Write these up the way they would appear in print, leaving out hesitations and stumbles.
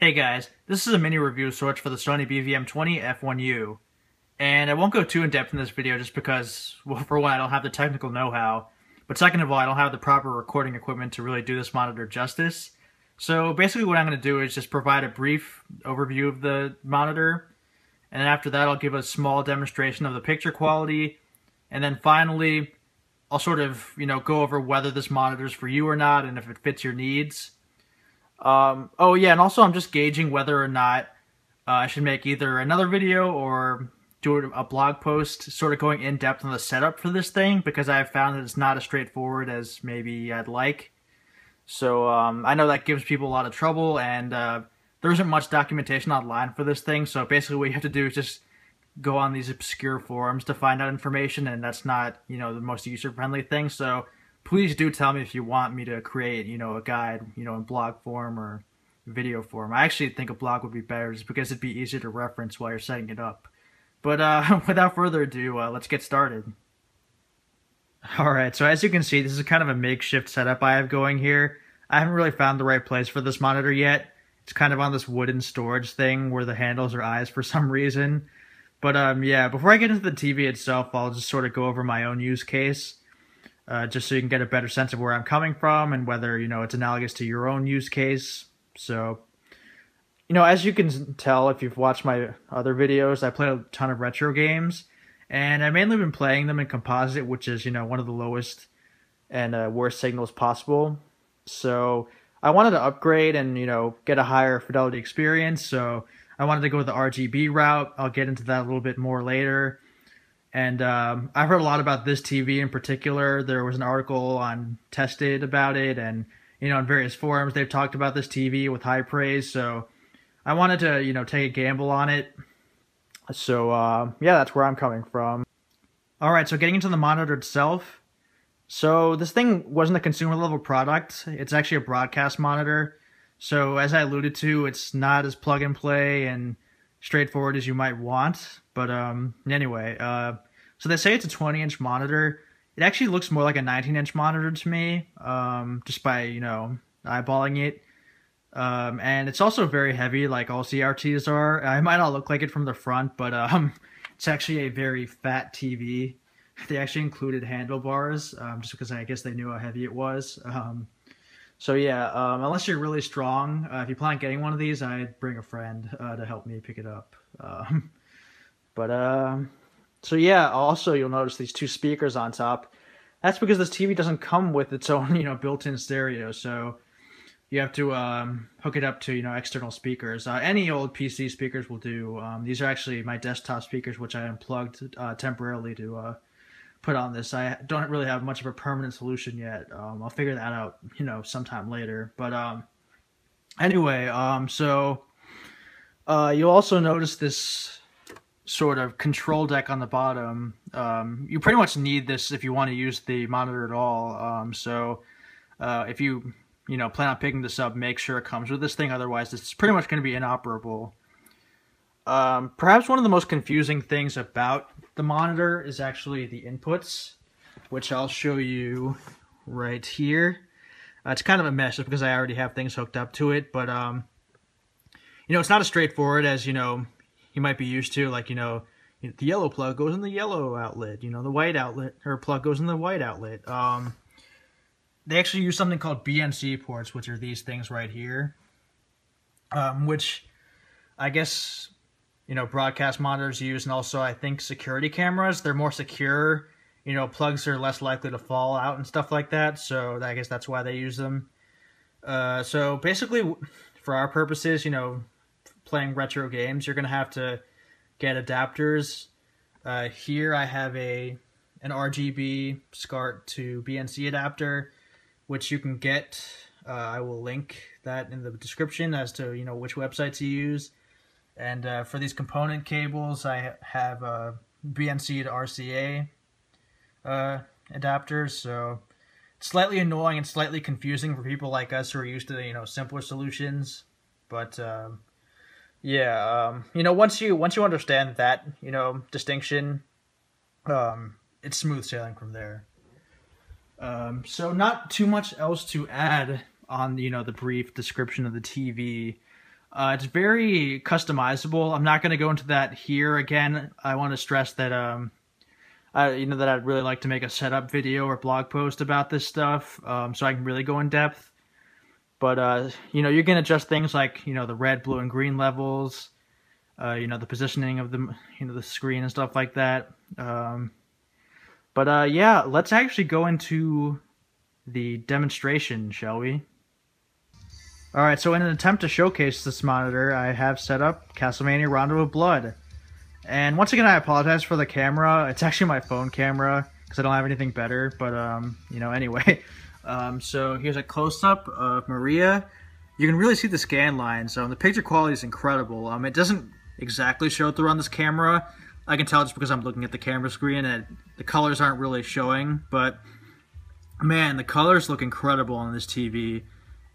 Hey guys, this is a mini review switch for the Sony BVM-20F1U, and I won't go too in depth in this video just because, well, for one, I don't have the technical know-how, but second of all, I don't have the proper recording equipment to really do this monitor justice. So basically what I'm going to do is just provide a brief overview of the monitor, and after that I'll give a small demonstration of the picture quality, and then finally I'll sort of, go over whether this monitor is for you or not and if it fits your needs. Oh yeah, and also I'm just gauging whether or not I should make either another video or do a blog post sort of going in depth on the setup for this thing, because I've found that it's not as straightforward as maybe I'd like. So I know that gives people a lot of trouble, and there isn't much documentation online for this thing, so basically what you have to do is just go on these obscure forums to find out information, and that's not, the most user-friendly thing. So please do tell me if you want me to create, a guide, in blog form or video form. I actually think a blog would be better just because it'd be easier to reference while you're setting it up. But without further ado, let's get started. Alright, so as you can see, this is kind of a makeshift setup I have going here. I haven't really found the right place for this monitor yet. It's kind of on this wooden storage thing where the handles are eyes for some reason. But yeah, before I get into the TV itself, I'll just sort of go over my own use case. Just so you can get a better sense of where I'm coming from and whether, it's analogous to your own use case. So, as you can tell if you've watched my other videos, I play a ton of retro games, and I've mainly been playing them in composite, which is, one of the lowest and worst signals possible. So I wanted to upgrade and, get a higher fidelity experience, so I wanted to go the RGB route. I'll get into that a little bit more later. And I've heard a lot about this TV in particular. There was an article on Tested about it, and in various forums they've talked about this TV with high praise. So I wanted to take a gamble on it. So yeah, that's where I'm coming from. All right, so getting into the monitor itself. So this thing wasn't a consumer level product. It's actually a broadcast monitor. So as I alluded to, it's not as plug and play and straightforward as you might want. But anyway, so they say it's a 20-inch monitor. It actually looks more like a 19-inch monitor to me, just by, eyeballing it. And it's also very heavy, like all CRTs are. I might not look like it from the front, but it's actually a very fat TV. They actually included handlebars, just because I guess they knew how heavy it was. So yeah, unless you're really strong, if you plan on getting one of these, I'd bring a friend to help me pick it up. So yeah, also you'll notice these two speakers on top. That's because this TV doesn't come with its own, built-in stereo, so you have to hook it up to, external speakers. Any old PC speakers will do. These are actually my desktop speakers, which I unplugged temporarily to put on this. I don't really have much of a permanent solution yet. I'll figure that out, sometime later. But anyway, so you'll also notice this sort of control deck on the bottom. You pretty much need this if you want to use the monitor at all. So if you plan on picking this up, make sure it comes with this thing. Otherwise, it's pretty much going to be inoperable. Perhaps one of the most confusing things about the monitor is actually the inputs, which I'll show you right here. It's kind of a mess just because I already have things hooked up to it, but it's not as straightforward as you might be used to. Like the yellow plug goes in the yellow outlet, the white outlet or plug goes in the white outlet. They actually use something called BNC ports, which are these things right here, which I guess broadcast monitors use, and also I think security cameras. They're more secure. Plugs are less likely to fall out and stuff like that, so I guess that's why they use them. So basically, for our purposes, playing retro games, you're going to have to get adapters. Here I have an RGB SCART to BNC adapter, which you can get. I will link that in the description as to which websites you use. And for these component cables, I have BNC to RCA adapters. So it's slightly annoying and slightly confusing for people like us who are used to simpler solutions. But yeah, once you understand that distinction, it's smooth sailing from there. So not too much else to add on, the brief description of the TV. It's very customizable. I'm not going to go into that here again. I want to stress that that I'd really like to make a setup video or blog post about this stuff, so I can really go in depth. But you can adjust things like the red, blue, and green levels, the positioning of the screen and stuff like that. Yeah, let's actually go into the demonstration, shall we? Alright, so in an attempt to showcase this monitor, I have set up Castlevania Rondo of Blood. And once again, I apologize for the camera. It's actually my phone camera, because I don't have anything better, but, anyway. So here's a close-up of Maria. You can really see the scan lines, so the picture quality is incredible. It doesn't exactly show through on this camera. I can tell just because I'm looking at the camera screen, and the colors aren't really showing, but, man, the colors look incredible on this TV.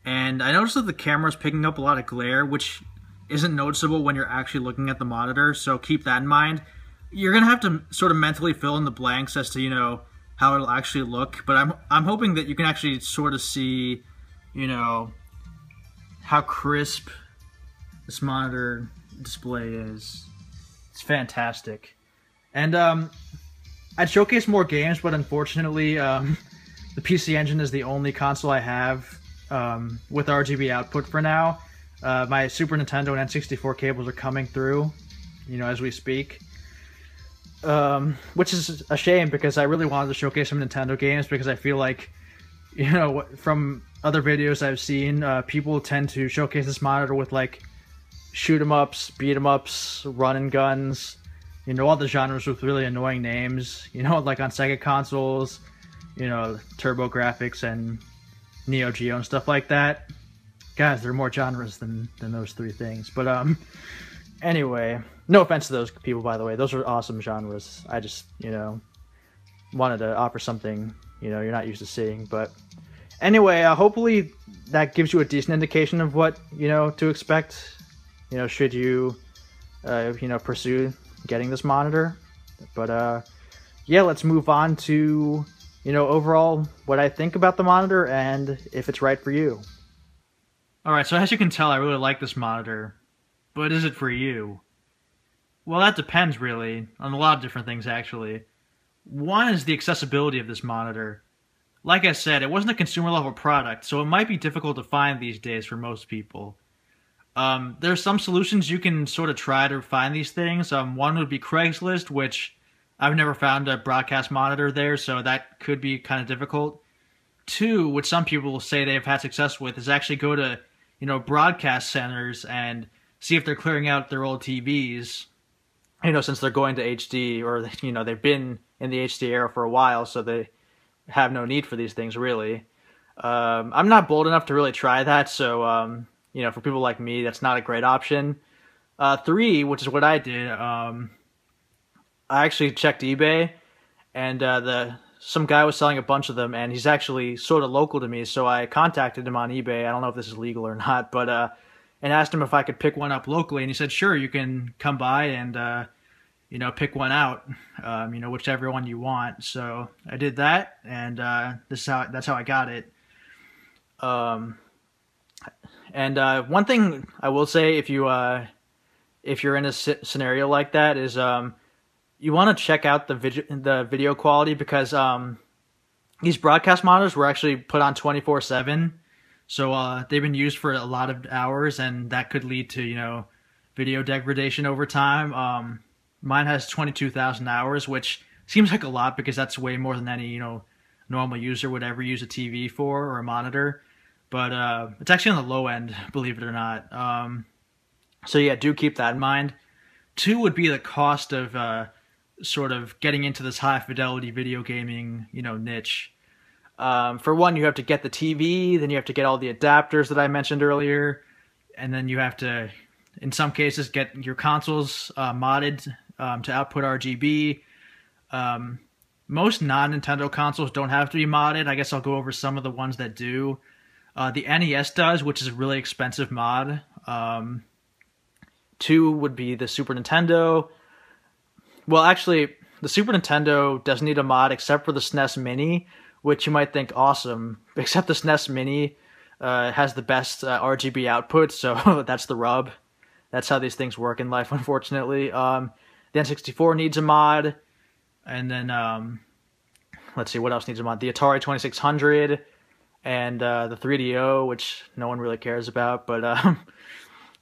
And I noticed that the camera's picking up a lot of glare, which isn't noticeable when you're actually looking at the monitor, so keep that in mind. You're going to have to sort of mentally fill in the blanks as to, how it'll actually look, but I'm hoping that you can actually sort of see, how crisp this monitor display is. It's fantastic. And I'd showcase more games, but unfortunately, the PC Engine is the only console I have with RGB output for now. My Super Nintendo and N64 cables are coming through, as we speak. Which is a shame because I really wanted to showcase some Nintendo games because I feel like, from other videos I've seen, people tend to showcase this monitor with like shoot 'em ups, beat 'em ups, run and guns, all the genres with really annoying names, like on Sega consoles, Turbo Graphics and Neo Geo and stuff like that. Guys, there are more genres than those three things. But anyway, no offense to those people, by the way. Those are awesome genres. I just, wanted to offer something, you're not used to seeing. But anyway, hopefully that gives you a decent indication of what, to expect, should you, pursue getting this monitor. But yeah, let's move on to overall what I think about the monitor and if it's right for you. Alright, so as you can tell, I really like this monitor. But is it for you? Well, that depends, really, on a lot of different things, actually. One is the accessibility of this monitor. Like I said, it wasn't a consumer-level product, so it might be difficult to find these days for most people. There are some solutions you can sort of try to find these things. One would be Craigslist, which I've never found a broadcast monitor there, so that could be kind of difficult. Two, which some people will say they've had success with, is actually go to, broadcast centers and see if they're clearing out their old TVs, since they're going to HD, or, they've been in the HD era for a while, so they have no need for these things, really. I'm not bold enough to really try that, so, for people like me, that's not a great option. Three, which is what I did, I actually checked eBay, and some guy was selling a bunch of them, and he's actually sort of local to me, so I contacted him on eBay. I don't know if this is legal or not, but and asked him if I could pick one up locally, and he said, sure, you can come by and pick one out, whichever one you want. So I did that, and that's how I got it. One thing I will say, if you're in a scenario like that, is you want to check out the video quality, because these broadcast monitors were actually put on 24/7, so they've been used for a lot of hours, and that could lead to video degradation over time. Mine has 22,000 hours, which seems like a lot because that's way more than any normal user would ever use a TV for, or a monitor. But it's actually on the low end, believe it or not. So yeah, do keep that in mind. Two would be the cost of sort of getting into this high fidelity video gaming, niche. For one, you have to get the TV, then you have to get all the adapters that I mentioned earlier, and then you have to, in some cases, get your consoles modded to output RGB. Most non-Nintendo consoles don't have to be modded. I guess I'll go over some of the ones that do. The NES does, which is a really expensive mod. Two would be the Super Nintendo. Well, actually, the Super Nintendo doesn't need a mod except for the SNES Mini, which you might think awesome. Except the SNES Mini has the best RGB output, so that's the rub. That's how these things work in life, unfortunately. The N64 needs a mod, and then let's see what else needs a mod. The Atari 2600 and the 3DO, which no one really cares about, but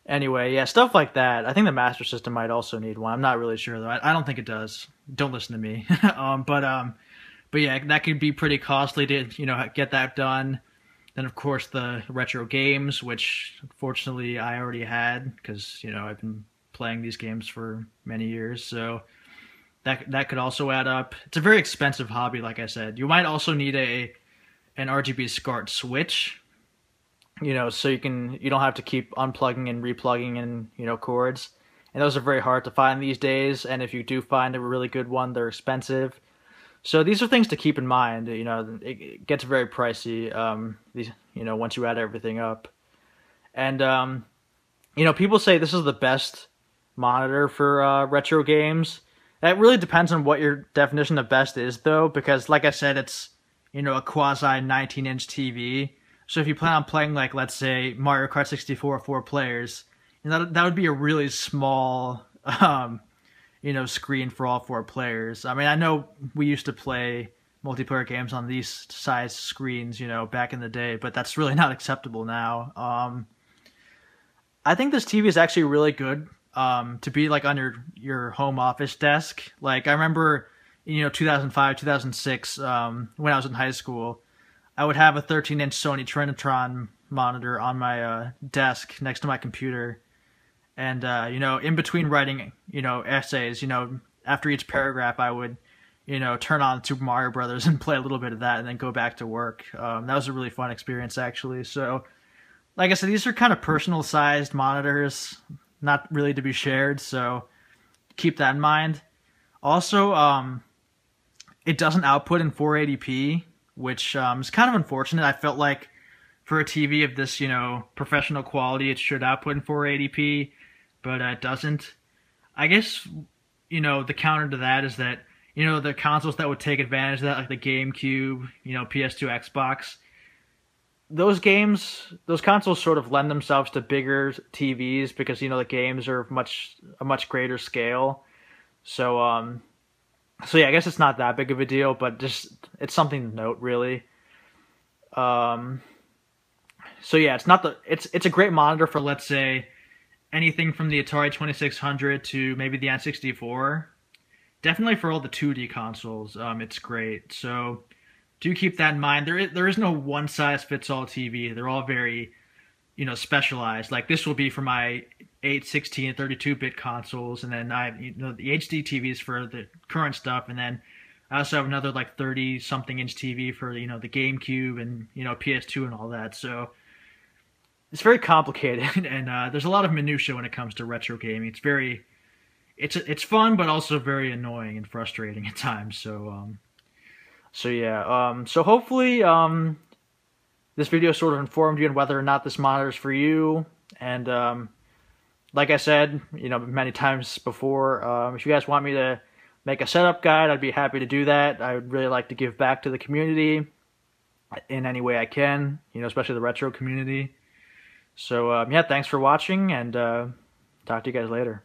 anyway, yeah, stuff like that. I think the Master System might also need one. I'm not really sure though. I don't think it does. Don't listen to me. But yeah, that could be pretty costly to get that done. Then of course the retro games, which unfortunately I already had because I've been playing these games for many years, so that could also add up. It's a very expensive hobby, like I said. You might also need an RGB SCART switch, so you don't have to keep unplugging and replugging in cords. And those are very hard to find these days. And if you do find a really good one, they're expensive. So these are things to keep in mind. It gets very pricey. Once you add everything up, and people say this is the best monitor for retro games. That really depends on what your definition of best is, though, because like I said, it's a quasi 19-inch TV. So if you plan on playing, like, let's say Mario Kart 64 4 players, that would be a really small screen for all 4 players. I mean, I know we used to play multiplayer games on these size screens, back in the day, but that's really not acceptable now. I think this TV is actually really good to be like on your home office desk. Like I remember, 2005, 2006, when I was in high school, I would have a 13-inch Sony Trinitron monitor on my desk next to my computer. And, in between writing, essays, after each paragraph, I would, turn on Super Mario Brothers and play a little bit of that and then go back to work. That was a really fun experience, actually. So, like I said, these are kind of personal-sized monitors, not really to be shared, so keep that in mind. Also, it doesn't output in 480p, which is kind of unfortunate. I felt like for a TV of this, professional quality, it should output in 480p, but it doesn't. I guess, the counter to that is that, the consoles that would take advantage of that, like the GameCube, PS2, Xbox, those consoles sort of lend themselves to bigger TVs because, the games are a much greater scale. So yeah, I guess it's not that big of a deal, but just it's something to note, really. So yeah, it's a great monitor for, let's say, anything from the Atari 2600 to maybe the N64. Definitely for all the 2D consoles, it's great. So do keep that in mind. There is no one size fits all TV. They're all very, specialized. Like this will be for my 8, 16, and 32-bit consoles, and then I have the HD TVs for the current stuff, and then I also have another like 30-something inch TV for the GameCube and PS2 and all that. So it's very complicated, and there's a lot of minutia when it comes to retro gaming. It's fun, but also very annoying and frustrating at times. So yeah. So hopefully this video sort of informed you on whether or not this monitor is for you. And like I said, many times before, if you guys want me to make a setup guide, I'd be happy to do that. I would really like to give back to the community in any way I can, especially the retro community. So yeah, thanks for watching, and talk to you guys later.